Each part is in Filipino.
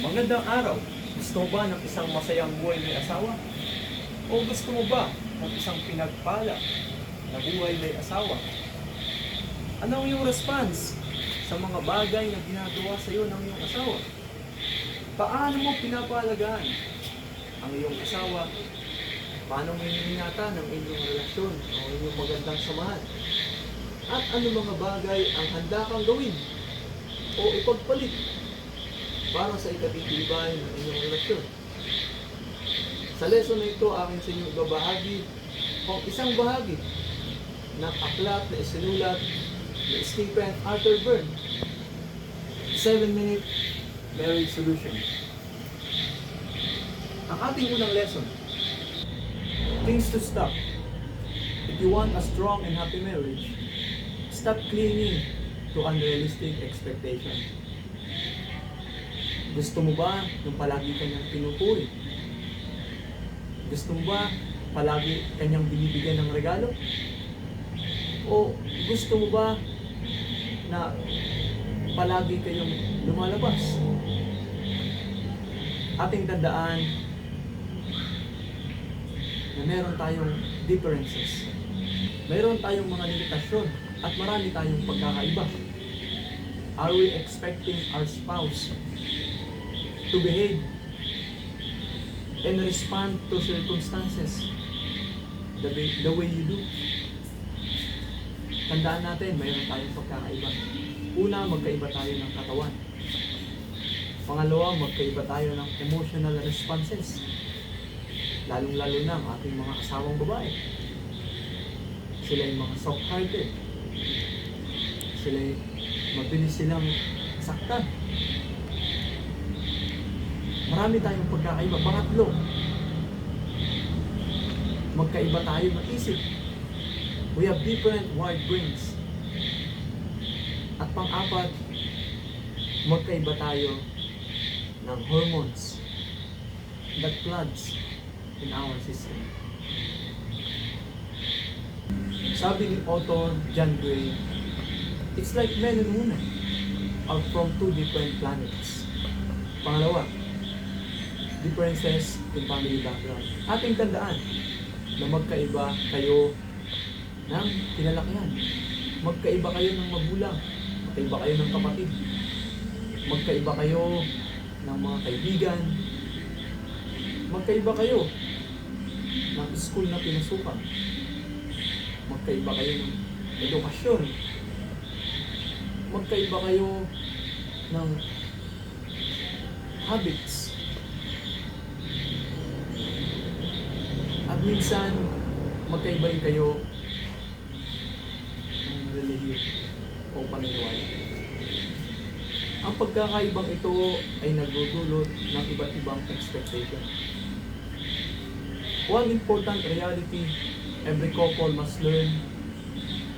Magandang araw. Gusto mo ba ng isang masayang buhay may asawa? O gusto mo ba ng isang pinagpala na buhay may asawa? Ano ang iyong response sa mga bagay na ginagawa sa iyo ng iyong asawa? Paano mo pinapalagaan ang iyong asawa? Paano mo iniingatan ang inyong relasyon o inyong magandang samahan? At ano mga bagay ang handa kang gawin o ipagpalit para sa ikatitibay ng inyong relasyon? Sa lesson na ito, akin sa inyo ibabahagi ang isang bahagi ng aklat na isinulat ni Stephen Arthur Byrne, 7-Minute Marriage Solution. Ang ating unang lesson, things to stop. If you want a strong and happy marriage, stop clinging to unrealistic expectation. Gusto mo ba nung palagi kanyang pinupuri? Gusto mo ba palagi kanyang binibigyan ng regalo? O gusto mo ba na palagi kayong lumalabas? Ating tandaan na meron tayong differences. Meron tayong mga limitasyon at marami tayong pagkakaiba. Are we expecting our spouse to behave and respond to circumstances the way you do? Tandaan natin, mayroon tayong pagkakaiba. Una, magkaiba tayo ng katawan. Pangalawa, magkaiba tayo ng emotional responses. Lalong-lalo na ang ating mga asawang babae. Sila yung mga soft-hearted. Sila mabilis silang saktan. Marami tayong pagkakaiba. Pangatlo, magkaiba tayo ng isip. We have different wired brains. At pang-apat, magkaiba tayo ng hormones that floods in our system. Sabi ni author John Gray, it's like men and women are from two different planets. Pangalawa, differences in family background. Ating tandaan na magkaiba kayo ng kinalakihan. Magkaiba kayo ng magulang. Magkaiba kayo ng kapatid. Magkaiba kayo ng mga kaibigan. Magkaiba kayo ng school na pinasukan. Magkaiba kayo ng edukasyon. Magkaiba kayo ng habits. At minsan, magkaiba kayo ng relihiyon o paniniwala. Ang pagkakaibang ito ay nagdudulot ng iba't ibang expectation. One important reality every couple must learn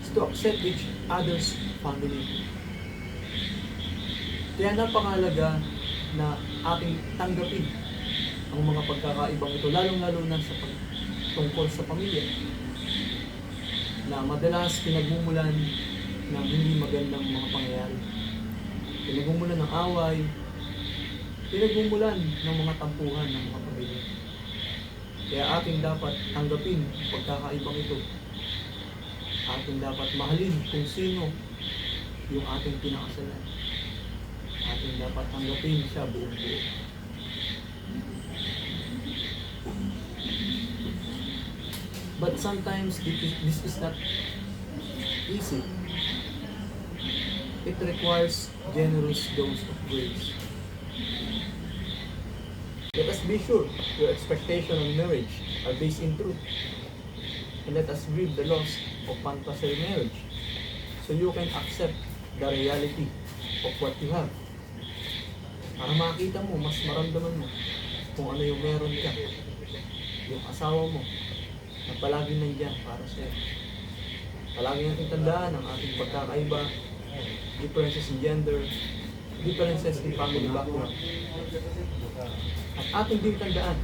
is to accept each other's family. Kaya napakahalaga na ating tanggapin ang mga pagkakaibang ito, lalong-lalo na sa tungkol sa pamilya, na madalas pinagmumulan ng hindi magandang mga pangyayari. Pinagmumulan ng away, pinagmumulan ng mga tampuhan ng mga pamilya. Kaya ating dapat tanggapin ang pagkakaibang ito. Ating dapat mahalin kung sino yung ating pinakasalan. Ating dapat tanggapin siya buong-buo. But sometimes this is not easy. It requires generous dose of grace. Let us be sure your expectation on marriage are based in truth. And let us grieve the loss of fantasy marriage so you can accept the reality of what you have. Para makita mo, mas maramdaman mo kung ano yung meron ka. Yung asawa mo na palagi nandiyan para sa'yo. Palagi natin tandaan ang ating pagkakaiba, differences in gender, differences in family background. At ating din tandaan,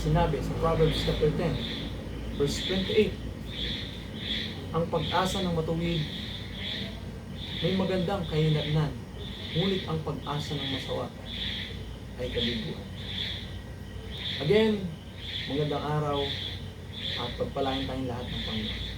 sinabi sa Proverbs chapter 10, verse 28, ang pag-asa ng matuwid may magandang kahinatnan, ngunit ang pag-asa ng masawa ay kaliguan. Again, magandang araw at pagpalain tayong lahat ng Panginoon.